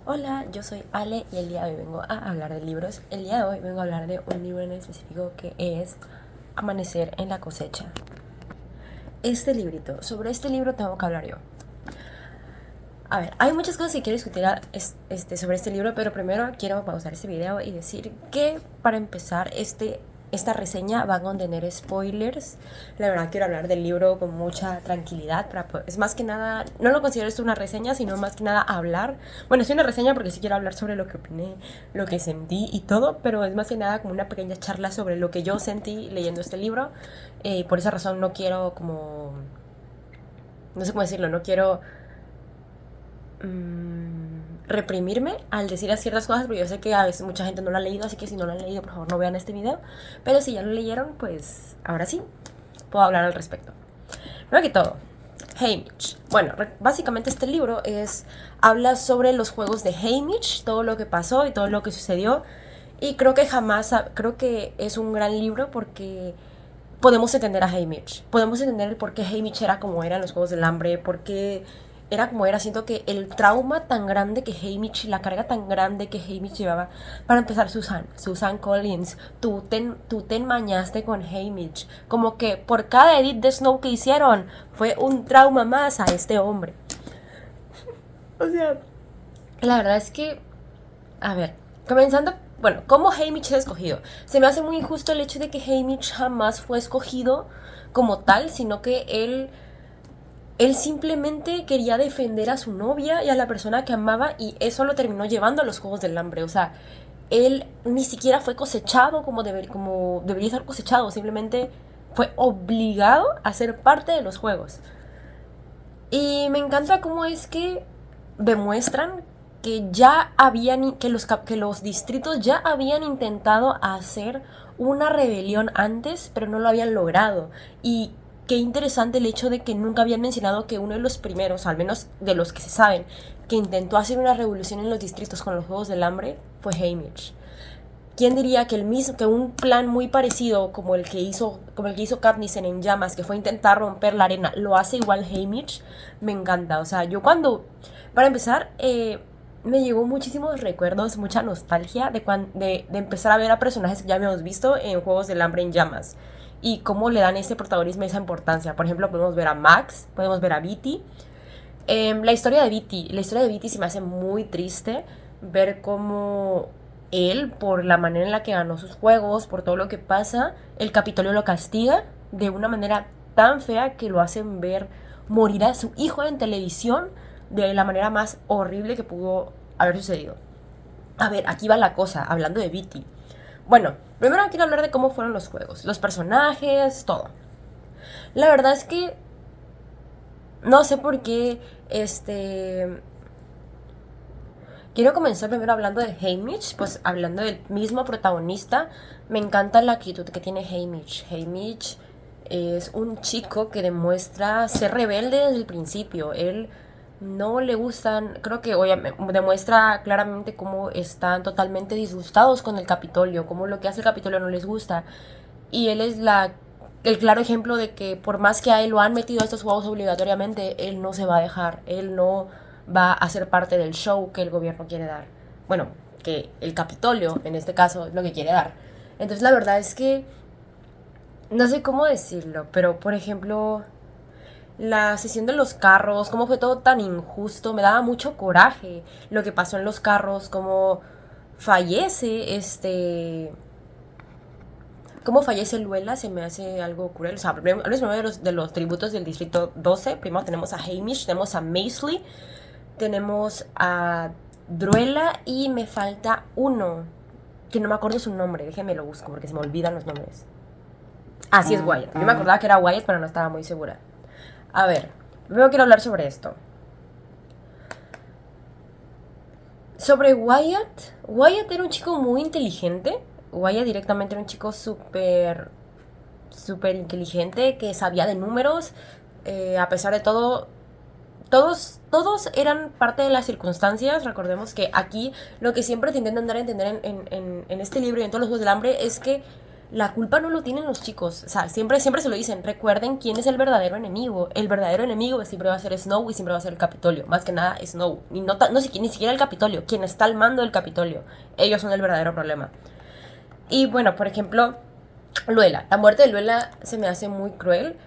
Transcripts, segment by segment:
Hola, yo soy Ale y el día de hoy vengo a hablar de libros. El día de hoy vengo a hablar de un libro en específico que es Amanecer en la cosecha. Sobre este libro tengo que hablar yo. A ver, hay muchas cosas que quiero discutir sobre este libro, pero primero quiero pausar este video y decir que para empezar esta reseña va a contener spoilers. La verdad quiero hablar del libro con mucha tranquilidad. Es más que nada, no lo considero esto una reseña, sino más que nada hablar. Bueno, es una reseña porque sí quiero hablar sobre lo que opiné, lo que sentí y todo, pero es más que nada como una pequeña charla sobre lo que yo sentí leyendo este libro. Por esa razón no quiero como... No sé cómo decirlo, no quiero reprimirme al decir ciertas cosas, porque yo sé que a veces mucha gente no lo ha leído, así que si no lo han leído, por favor no vean este video. Pero si ya lo leyeron, pues ahora sí, puedo hablar al respecto. Primero que todo, Haymitch. Bueno, básicamente este libro habla sobre los juegos de Haymitch, todo lo que pasó y todo lo que sucedió. Y creo que es un gran libro porque podemos entender a Haymitch. Podemos entender el por qué Haymitch era como era en los Juegos del Hambre, por qué era como era. Siento que el trauma tan grande que Haymitch, la carga tan grande que Haymitch llevaba. Para empezar, Susan Collins, tú te enmañaste con Haymitch. Como que por cada edit de Snow que hicieron, fue un trauma más a este hombre. O sea, la verdad es que, a ver, comenzando, bueno, ¿cómo Haymitch es escogido? Se me hace muy injusto el hecho de que Haymitch jamás fue escogido como tal, sino que él simplemente quería defender a su novia y a la persona que amaba, y eso lo terminó llevando a los Juegos del Hambre. O sea, él ni siquiera fue cosechado como debería ser cosechado, simplemente fue obligado a ser parte de los juegos. Y me encanta cómo es que demuestran que los distritos ya habían intentado hacer una rebelión antes, pero no lo habían logrado. Y qué interesante el hecho de que nunca habían mencionado que uno de los primeros, al menos de los que se saben, que intentó hacer una revolución en los distritos con los Juegos del Hambre fue Haymitch. ¿Quién diría que un plan muy parecido como el que hizo Katniss en Llamas, que fue intentar romper la arena, lo hace igual Haymitch? Me encanta. O sea, para empezar, me llegó muchísimos recuerdos, mucha nostalgia de empezar a ver a personajes que ya habíamos visto en Juegos del Hambre en Llamas. Y cómo le dan ese protagonismo y esa importancia. Por ejemplo, podemos ver a Max, podemos ver a Beetee. La historia de Beetee se me hace muy triste ver cómo él, por la manera en la que ganó sus juegos, por todo lo que pasa, el Capitolio lo castiga de una manera tan fea que lo hacen ver morir a su hijo en televisión de la manera más horrible que pudo haber sucedido. A ver, aquí va la cosa, hablando de Beetee. Bueno, primero quiero hablar de cómo fueron los juegos, los personajes, todo. La verdad es que no sé por qué, quiero comenzar primero hablando de Haymitch, pues hablando del mismo protagonista. Me encanta la actitud que tiene Haymitch. Haymitch es un chico que demuestra ser rebelde desde el principio. Él no le gustan, creo que demuestra claramente cómo están totalmente disgustados con el Capitolio, cómo lo que hace el Capitolio no les gusta. Y él es el claro ejemplo de que por más que a él lo han metido a estos juegos obligatoriamente, él no se va a dejar, él no va a ser parte del show que el gobierno quiere dar. Bueno, que el Capitolio, en este caso, es lo que quiere dar. Entonces la verdad es que no sé cómo decirlo, pero por ejemplo, la sesión de los carros, cómo fue todo tan injusto, me daba mucho coraje lo que pasó en los carros, fallece cómo fallece Luela, se me hace algo cruel. O sea, hablemos primero de los tributos del distrito 12. Primero tenemos a Haymitch, tenemos a Maisley, tenemos a Druela y me falta uno, que no me acuerdo su nombre, déjenme lo busco porque se me olvidan los nombres. Ah, sí, es Wyatt. Yo me acordaba que era Wyatt, pero no estaba muy segura. A ver, primero quiero hablar sobre esto. Sobre Wyatt. Wyatt era un chico muy inteligente. Wyatt directamente era un chico súper inteligente, que sabía de números. A pesar de todo, todos eran parte de las circunstancias. Recordemos que aquí lo que siempre te intentan dar a entender en este libro y en todos los Juegos del Hambre es que la culpa no lo tienen los chicos. O sea, siempre se lo dicen. Recuerden quién es el verdadero enemigo. El verdadero enemigo siempre va a ser Snow y siempre va a ser el Capitolio. Más que nada Snow. Y ni siquiera el Capitolio. Quien está al mando del Capitolio. Ellos son el verdadero problema. Y bueno, por ejemplo, Luela. La muerte de Luela se me hace muy cruel.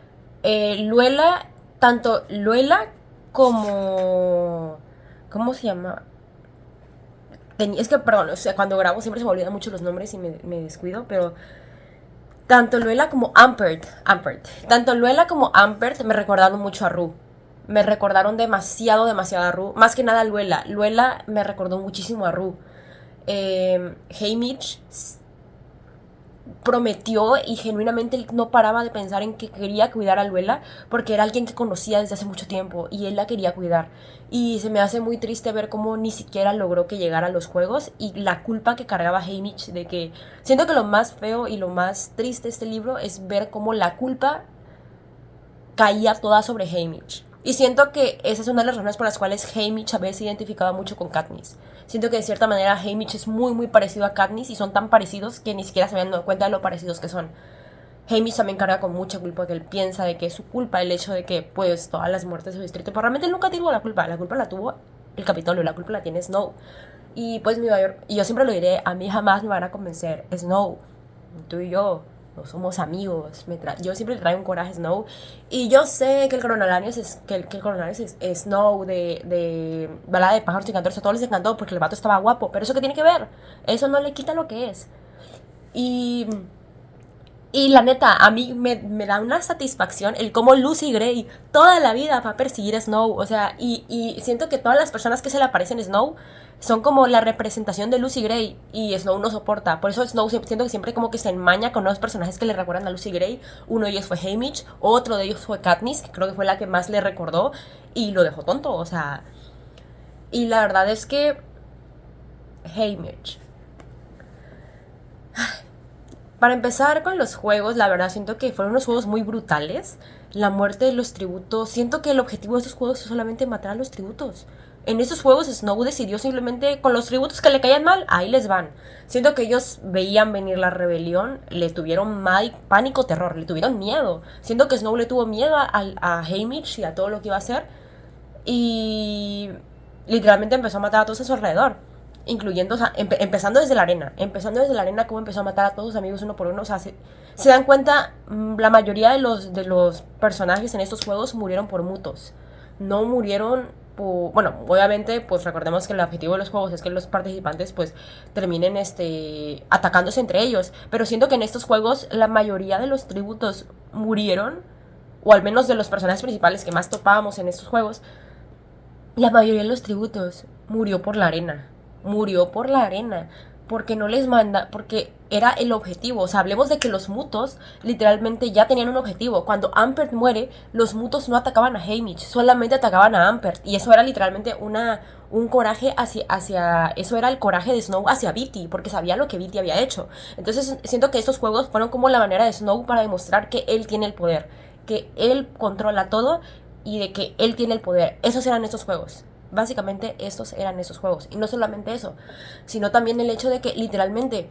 Tanto Luela como... ¿Cómo se llama? Es que, perdón, o sea, cuando grabo siempre se me olvidan mucho los nombres y me descuido, pero tanto Luela como tanto Luela como Ampert me recordaron mucho a Ru. Me recordaron demasiado a Ru. Más que nada Luela me recordó muchísimo a Ru. Haymitch prometió y genuinamente no paraba de pensar en que quería cuidar a Luela porque era alguien que conocía desde hace mucho tiempo y él la quería cuidar. Y se me hace muy triste ver cómo ni siquiera logró que llegara a los juegos y la culpa que cargaba Haymitch de que... Siento que lo más feo y lo más triste de este libro es ver cómo la culpa caía toda sobre Haymitch. Y siento que esa es una de las razones por las cuales Haymitch a veces se identificaba mucho con Katniss. Siento que de cierta manera Haymitch es muy muy parecido a Katniss y son tan parecidos que ni siquiera se habían dado cuenta de lo parecidos que son. Haymitch también carga con mucha culpa, que él piensa de que es su culpa el hecho de que pues todas las muertes de su distrito, pero realmente él nunca tuvo la culpa la tuvo el Capitolio, la culpa la tiene Snow. Y pues y yo siempre lo diré, a mí jamás me van a convencer, Snow, tú y yo no somos amigos, yo siempre le traigo un coraje a Snow y yo sé que el Coronalario es Snow de Balada de Pájaros y Cantores, a todos les encantó porque el vato estaba guapo, pero eso qué tiene que ver, eso no le quita lo que es. Y la neta, a mí me da una satisfacción el cómo Lucy Gray toda la vida va a perseguir a Snow. O sea, y siento que todas las personas que se le aparecen a Snow son como la representación de Lucy Gray y Snow no soporta. Por eso Snow siento que siempre como que se enmaña con nuevos personajes que le recuerdan a Lucy Gray. Uno de ellos fue Haymitch, otro de ellos fue Katniss, que creo que fue la que más le recordó y lo dejó tonto. O sea, y la verdad es que Haymitch... Para empezar con los juegos, la verdad siento que fueron unos juegos muy brutales. La muerte de los tributos. Siento que el objetivo de estos juegos es solamente matar a los tributos. En esos juegos Snow decidió simplemente con los tributos que le caían mal, ahí les van. Siento que ellos veían venir la rebelión, le tuvieron pánico, terror, le tuvieron miedo. Siento que Snow le tuvo miedo a Haymitch y a todo lo que iba a hacer. Y literalmente empezó a matar a todos a su alrededor, incluyendo, o sea, empezando desde la arena, cómo empezó a matar a todos sus amigos uno por uno. O sea, se dan cuenta, la mayoría de los personajes en estos juegos murieron por mutos, no murieron por, bueno, obviamente, pues recordemos que el objetivo de los juegos es que los participantes pues terminen atacándose entre ellos, pero siento que en estos juegos la mayoría de los tributos murieron, o al menos de los personajes principales que más topábamos en estos juegos, la mayoría de los tributos murió por la arena. Porque no les manda, porque era el objetivo. O sea, hablemos de que los mutos literalmente ya tenían un objetivo. Cuando Ampert muere, los mutos no atacaban a Haymitch, solamente atacaban a Ampert. Y eso era literalmente un coraje eso era el coraje de Snow hacia Beetee, porque sabía lo que Beetee había hecho. Entonces siento que estos juegos fueron como la manera de Snow para demostrar que él tiene el poder, que él controla todo y de que él tiene el poder. Esos eran estos juegos. Básicamente estos eran esos juegos. Y no solamente eso, sino también el hecho de que literalmente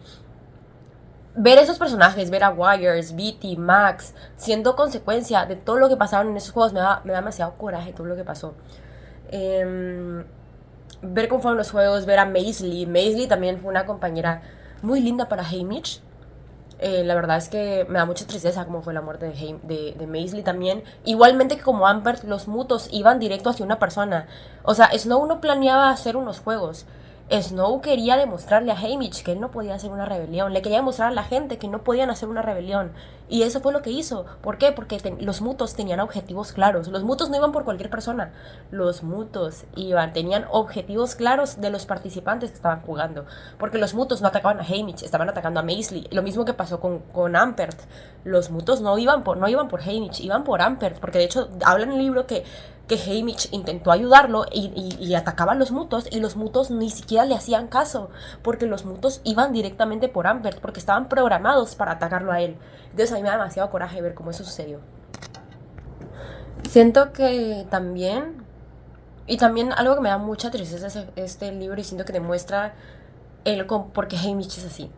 ver esos personajes, ver a Wires, Beetee, Max, siendo consecuencia de todo lo que pasaron en esos juegos, me da demasiado coraje todo lo que pasó. Ver cómo fueron los juegos, ver a Maisley. Maisley también fue una compañera muy linda para Haymitch. La verdad es que me da mucha tristeza cómo fue la muerte de Maisley también. Igualmente que como Ampert, los mutos iban directo hacia una persona. O sea, Snow no planeaba hacer unos juegos. Snow quería demostrarle a Haymitch que él no podía hacer una rebelión. Le quería demostrar a la gente que no podían hacer una rebelión. Y eso fue lo que hizo. ¿Por qué? Porque los mutos tenían objetivos claros. Los mutos no iban por cualquier persona. Los mutos tenían objetivos claros de los participantes que estaban jugando. Porque los mutos no atacaban a Haymitch, estaban atacando a Maisley. Lo mismo que pasó con Ampert. Los mutos no iban por Haymitch, iban por Ampert. Porque de hecho habla en el libro que Haymitch intentó ayudarlo y atacaba a los mutos, y los mutos ni siquiera le hacían caso, porque los mutos iban directamente por Ampert, porque estaban programados para atacarlo a él. Entonces a mí me da demasiado coraje ver cómo eso sucedió. Siento que también, y también algo que me da mucha tristeza es este libro, y siento que demuestra por qué Haymitch es así.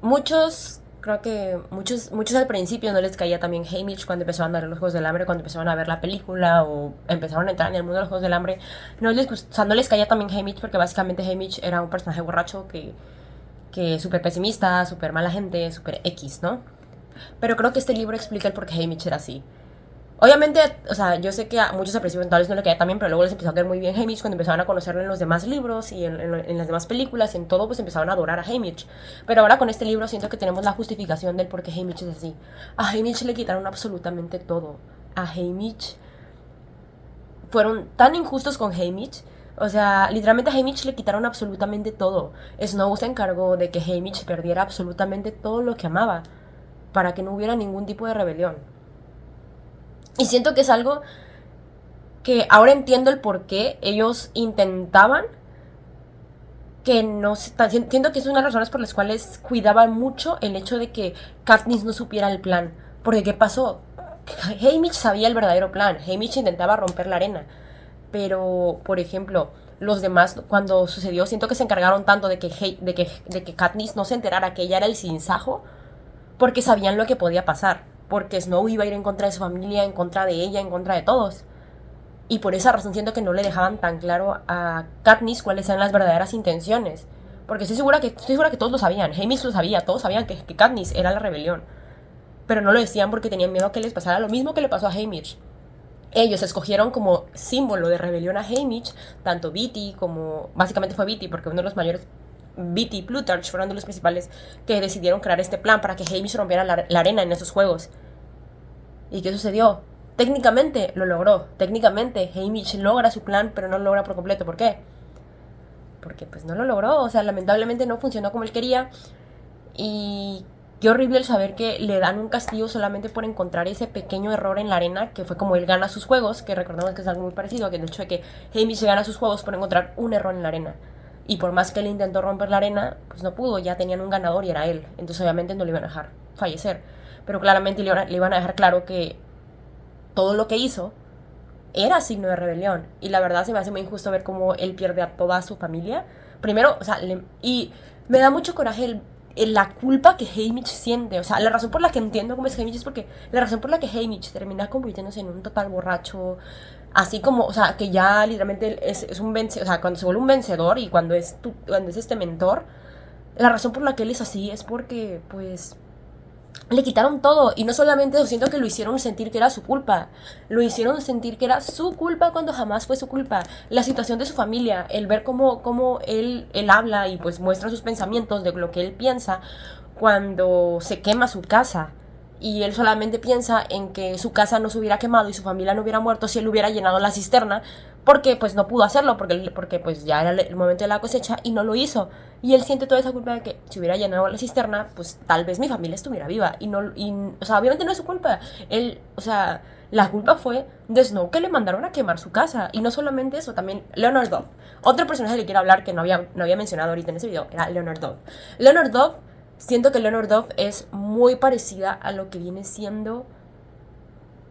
Muchos Creo que muchos al principio no les caía también Haymitch cuando empezaban a ver los Juegos del Hambre, cuando empezaban a ver la película o empezaron a entrar en el mundo de los Juegos del Hambre. O sea, no les caía también Haymitch porque básicamente Haymitch era un personaje borracho que súper pesimista, súper mala gente, súper X, ¿no? Pero creo que este libro explica el por qué Haymitch era así. Obviamente, o sea, yo sé que a muchos al principio tal vez no le caía tan bien, pero luego les empezó a caer muy bien Haymitch cuando empezaban a conocerlo en los demás libros y en las demás películas, en todo, pues empezaban a adorar a Haymitch. Pero ahora con este libro siento que tenemos la justificación del por qué Haymitch es así. A Haymitch le quitaron absolutamente todo. A Haymitch fueron tan injustos con Haymitch. O sea, literalmente a Haymitch le quitaron absolutamente todo. Snow se encargó de que Haymitch perdiera absolutamente todo lo que amaba para que no hubiera ningún tipo de rebelión. Y siento que es algo que ahora entiendo el por qué ellos intentaban que no se... Siento que es una de las razones por las cuales cuidaban mucho el hecho de que Katniss no supiera el plan. Porque ¿qué pasó? Haymitch sabía el verdadero plan. Haymitch intentaba romper la arena. Pero, por ejemplo, los demás, cuando sucedió, siento que se encargaron tanto de que Katniss no se enterara que ella era el sinsajo, porque sabían lo que podía pasar. Porque Snow iba a ir en contra de su familia, en contra de ella, en contra de todos. Y por esa razón siento que no le dejaban tan claro a Katniss cuáles eran las verdaderas intenciones. Porque estoy segura que todos lo sabían. Haymitch lo sabía, todos sabían que Katniss era la rebelión. Pero no lo decían porque tenían miedo que les pasara lo mismo que le pasó a Haymitch. Ellos escogieron como símbolo de rebelión a Haymitch, tanto Beetee como... Básicamente fue Beetee, porque uno de los mayores... Beetee y Plutarch fueron de los principales que decidieron crear este plan para que Haymitch rompiera la arena en esos juegos. ¿Y qué sucedió? Técnicamente lo logró. Técnicamente Haymitch logra su plan, pero no lo logra por completo. ¿Por qué? Porque pues no lo logró. O sea, lamentablemente no funcionó como él quería. Y qué horrible el saber que le dan un castigo solamente por encontrar ese pequeño error en la arena, que fue como él gana sus juegos, que recordemos que es algo muy parecido, que el hecho de que Haymitch gana sus juegos por encontrar un error en la arena. Y por más que él intentó romper la arena, pues no pudo, ya tenían un ganador y era él. Entonces obviamente no le iban a dejar fallecer. Pero claramente le iban a dejar claro que todo lo que hizo era signo de rebelión. Y la verdad se me hace muy injusto ver cómo él pierde a toda su familia. Primero, o sea, y me da mucho coraje la culpa que Haymitch siente. O sea, la razón por la que entiendo cómo es Haymitch es porque la razón por la que Haymitch termina convirtiéndose en un total borracho, así como, o sea, que ya literalmente es un vencedor, o sea, cuando se vuelve un vencedor y cuando es este mentor, la razón por la que él es así es porque, pues, le quitaron todo. Y no solamente eso, siento que lo hicieron sentir que era su culpa. Lo hicieron sentir que era su culpa cuando jamás fue su culpa. La situación de su familia, el ver cómo él habla y pues muestra sus pensamientos de lo que él piensa cuando se quema su casa. Y él solamente piensa en que su casa no se hubiera quemado y su familia no hubiera muerto si él hubiera llenado la cisterna, porque pues no pudo hacerlo, porque pues ya era el momento de la cosecha y no lo hizo. Y él siente toda esa culpa de que si hubiera llenado la cisterna, pues tal vez mi familia estuviera viva. O sea, obviamente no es su culpa. Él, o sea, la culpa fue de Snow, que le mandaron a quemar su casa. Y no solamente eso, también Leonard Dove. Otro personaje que quiero hablar que no había mencionado ahorita en ese video era Leonard Dove. Leonard Dove, siento que Leonard Dove es muy parecida a lo que viene siendo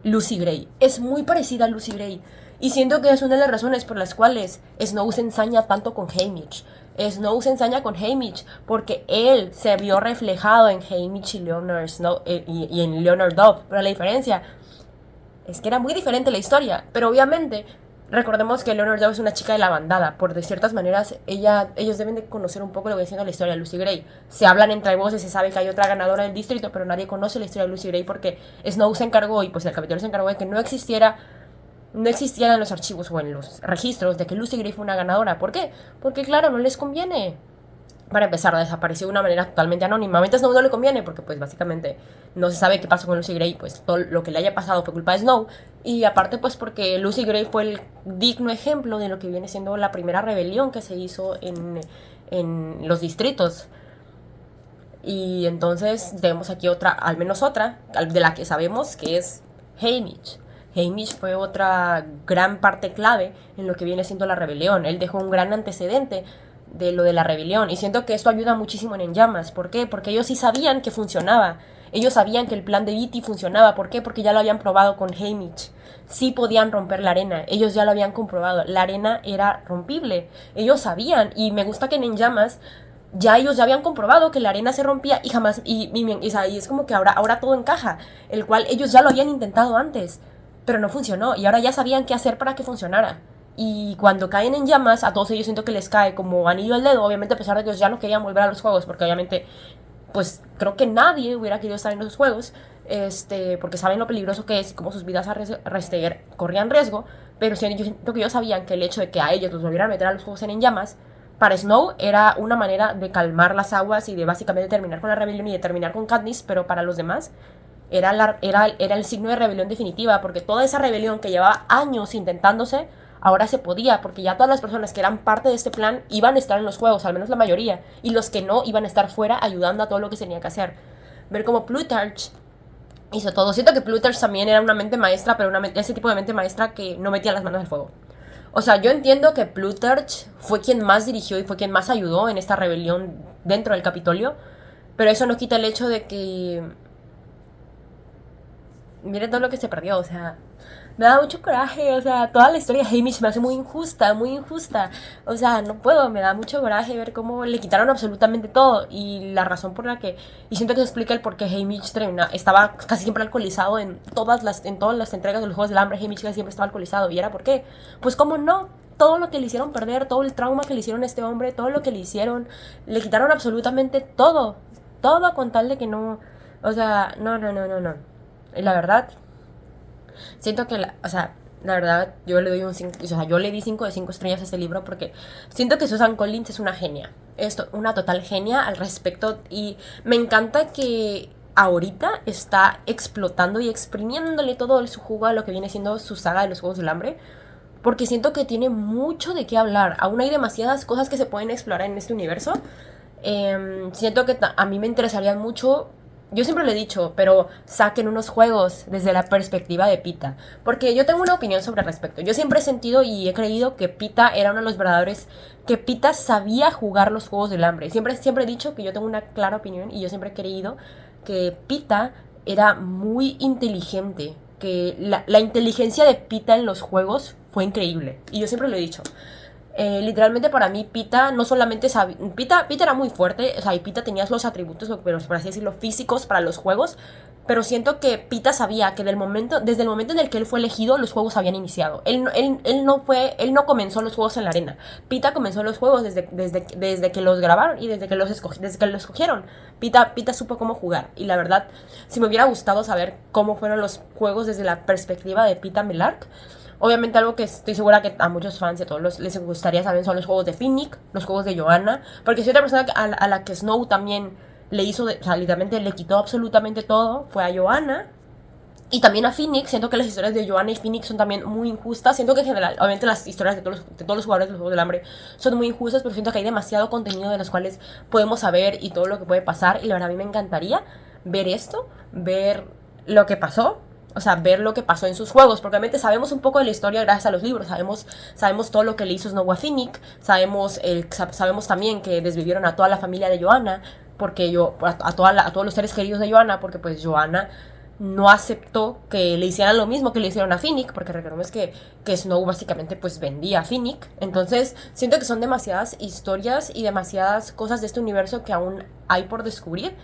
Lucy Gray. Es muy parecida a Lucy Gray. Y siento que es una de las razones por las cuales Snow se ensaña tanto con Haymitch. Snow se ensaña con Haymitch porque él se vio reflejado en Haymitch y Leonard Snow, y en Leonard Dove. Pero la diferencia es que era muy diferente la historia. Pero obviamente, recordemos que Leonard Dove es una chica de la bandada. Por de ciertas maneras, ellos deben de conocer un poco lo que viene siendo la historia de Lucy Gray. Se hablan entre voces, se sabe que hay otra ganadora del distrito, pero nadie conoce la historia de Lucy Gray porque Snow se encargó, y pues el Capitolio se encargó de que no existieran en los archivos o en los registros de que Lucy Gray fue una ganadora. ¿Por qué? Porque claro, no les conviene. Para empezar, desapareció de una manera totalmente anónima. A Snow no le conviene porque pues básicamente no se sabe qué pasó con Lucy Gray. Pues todo lo que le haya pasado fue culpa de Snow. Y aparte pues porque Lucy Gray fue el digno ejemplo de lo que viene siendo la primera rebelión que se hizo en los distritos. Y entonces tenemos aquí otra, al menos otra, de la que sabemos, que es Haymitch. Haymitch fue otra gran parte clave en lo que viene siendo la rebelión. Él dejó un gran antecedente de lo de la rebelión. Y siento que esto ayuda muchísimo en Llamas. ¿Por qué? Porque ellos sí sabían que funcionaba. Ellos sabían que el plan de Beetee funcionaba. ¿Por qué? Porque ya lo habían probado con Haymitch. Sí podían romper la arena. Ellos ya lo habían comprobado. La arena era rompible. Ellos sabían. Y me gusta que en Llamas ya ellos ya habían comprobado que la arena se rompía y jamás, y es como que ahora todo encaja, el cual ellos ya lo habían intentado antes, pero no funcionó, y ahora ya sabían qué hacer para que funcionara. Y cuando caen en llamas, a todos ellos siento que les cae como anillo al dedo, obviamente a pesar de que ellos ya no querían volver a los juegos, porque obviamente, pues creo que nadie hubiera querido estar en esos juegos, porque saben lo peligroso que es y cómo sus vidas corrían riesgo, pero sí, yo siento que ellos sabían que el hecho de que a ellos los volvieran a meter a los juegos en llamas, para Snow era una manera de calmar las aguas y de básicamente terminar con la rebelión y de terminar con Katniss, pero para los demás era el signo de rebelión definitiva, porque toda esa rebelión que llevaba años intentándose, ahora se podía, porque ya todas las personas que eran parte de este plan iban a estar en los juegos, al menos la mayoría, y los que no iban a estar fuera ayudando a todo lo que se tenía que hacer. Ver cómo Plutarch hizo todo. Siento que Plutarch también era una mente maestra, pero ese tipo de mente maestra que no metía las manos al fuego. O sea, yo entiendo que Plutarch fue quien más dirigió y fue quien más ayudó en esta rebelión dentro del Capitolio, pero eso no quita el hecho de que... Miren todo lo que se perdió, o sea... Me da mucho coraje, o sea, toda la historia de Haymitch me hace muy injusta, muy injusta. O sea, no puedo, me da mucho coraje ver cómo le quitaron absolutamente todo. Y la razón por la que... Y siento que se explica el por qué Haymitch estaba casi siempre alcoholizado en todas las entregas de los Juegos del Hambre. Haymitch casi siempre estaba alcoholizado. ¿Y era por qué? Pues cómo no, todo lo que le hicieron perder, todo el trauma que le hicieron a este hombre, todo lo que le hicieron, le quitaron absolutamente todo. Todo con tal de que no... O sea, no. Y la verdad... Siento que, la verdad, yo le doy yo le di 5 de 5 estrellas a este libro porque siento que Susan Collins es una genia. Una total genia al respecto y me encanta que ahorita está explotando y exprimiéndole todo su jugo a lo que viene siendo su saga de los Juegos del Hambre. Porque siento que tiene mucho de qué hablar. Aún hay demasiadas cosas que se pueden explorar en este universo. Siento que a mí me interesaría mucho. Yo siempre lo he dicho, pero saquen unos juegos desde la perspectiva de Pita. Porque yo tengo una opinión sobre el respecto. Yo siempre he sentido y he creído que Pita era uno de los verdaderos... Que Pita sabía jugar los Juegos del Hambre. Siempre he dicho que yo tengo una clara opinión y yo siempre he creído que Pita era muy inteligente. Que la inteligencia de Pita en los juegos fue increíble. Y yo siempre lo he dicho. Literalmente para mí Pita no solamente sabía... Pita era muy fuerte, o sea, y Pita tenía los atributos, pero por así decirlo, físicos para los juegos, pero siento que Pita sabía que desde el momento en el que él fue elegido, los juegos habían iniciado. Él no comenzó los juegos en la arena. Pita comenzó los juegos desde que los grabaron y desde que los escogieron. Pita supo cómo jugar. Y la verdad, si me hubiera gustado saber cómo fueron los juegos desde la perspectiva de Pita Mellark. Obviamente algo que estoy segura que a muchos fans y a todos les gustaría saber son los juegos de Finnick, los juegos de Johanna, porque si otra persona a la que Snow también le hizo, o sea, literalmente le quitó absolutamente todo, fue a Johanna. Y también a Finnick. Siento que las historias de Johanna y Finnick son también muy injustas. Siento que en general, obviamente las historias de todos los jugadores de los Juegos del Hambre son muy injustas, pero siento que hay demasiado contenido de los cuales podemos saber y todo lo que puede pasar. Y la verdad a mí me encantaría ver esto, ver lo que pasó. O sea, ver lo que pasó en sus juegos, porque obviamente sabemos un poco de la historia gracias a los libros, sabemos todo lo que le hizo Snow a Finnick, sabemos también que desvivieron a toda la familia de Johanna, porque a todos los seres queridos de Johanna, porque pues Johanna no aceptó que le hicieran lo mismo que le hicieron a Finnick, porque recordemos que Snow básicamente pues vendía a Finnick. Entonces siento que son demasiadas historias y demasiadas cosas de este universo que aún hay por descubrir.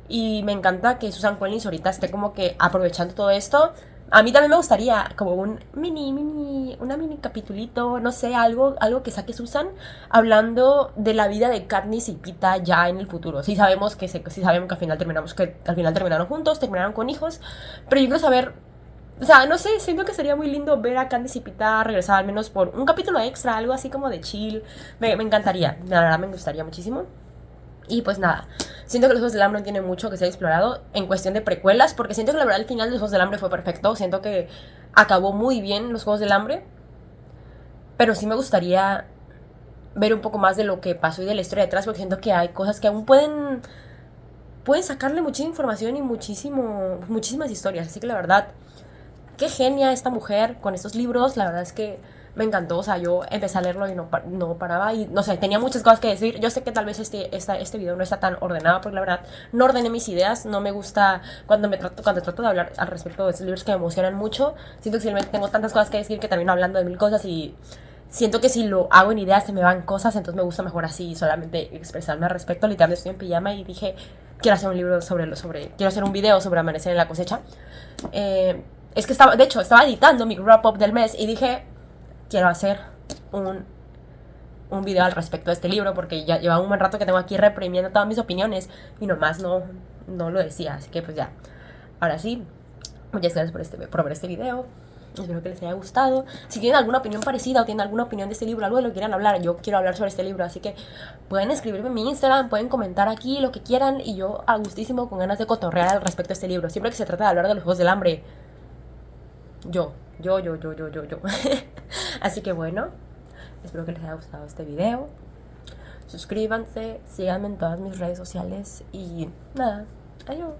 Y me encanta que Susan Collins ahorita esté como que aprovechando todo esto. A mí también me gustaría como una mini capitulito, no sé, algo que saque Susan hablando de la vida de Katniss y Pita ya en el futuro. Sí sabemos que al final terminaron juntos, terminaron con hijos, pero yo quiero saber, o sea, no sé, siento que sería muy lindo ver a Katniss y Pita regresar al menos por un capítulo extra, algo así como de chill. Me encantaría, la verdad me gustaría muchísimo. Y pues nada, siento que los Juegos del Hambre tienen mucho que ser explorado en cuestión de precuelas, porque siento que la verdad el final de los Juegos del Hambre fue perfecto, siento que acabó muy bien los Juegos del Hambre, pero sí me gustaría ver un poco más de lo que pasó y de la historia detrás, porque siento que hay cosas que aún pueden sacarle muchísima información y muchísimas historias, así que la verdad, qué genia esta mujer con estos libros, la verdad es que me encantó, o sea, yo empecé a leerlo y no paraba y, no sé, tenía muchas cosas que decir. Yo sé que tal vez este video no está tan ordenado, porque la verdad no ordené mis ideas, no me gusta cuando trato de hablar al respecto de estos libros que me emocionan mucho. Siento que simplemente tengo tantas cosas que decir que termino hablando de mil cosas y siento que si lo hago en ideas se me van cosas, entonces me gusta mejor así, solamente expresarme al respecto. Literalmente estoy en pijama y dije, quiero hacer un libro quiero hacer un video sobre amanecer en la cosecha. Es que de hecho, estaba editando mi wrap-up del mes y dije, quiero hacer un video al respecto de este libro, porque ya lleva un buen rato que tengo aquí reprimiendo todas mis opiniones y nomás no lo decía, así que pues ya, ahora sí, muchas gracias por ver este video. Espero que les haya gustado. Si tienen alguna opinión parecida o tienen alguna opinión de este libro, algo de lo que quieran hablar, yo quiero hablar sobre este libro, así que pueden escribirme en mi Instagram, pueden comentar aquí lo que quieran y yo a gustísimo con ganas de cotorrear al respecto de este libro. Siempre que se trata de hablar de los Juegos del Hambre, yo. Así que bueno, espero que les haya gustado este video. Suscríbanse, síganme en todas mis redes sociales y nada, adiós.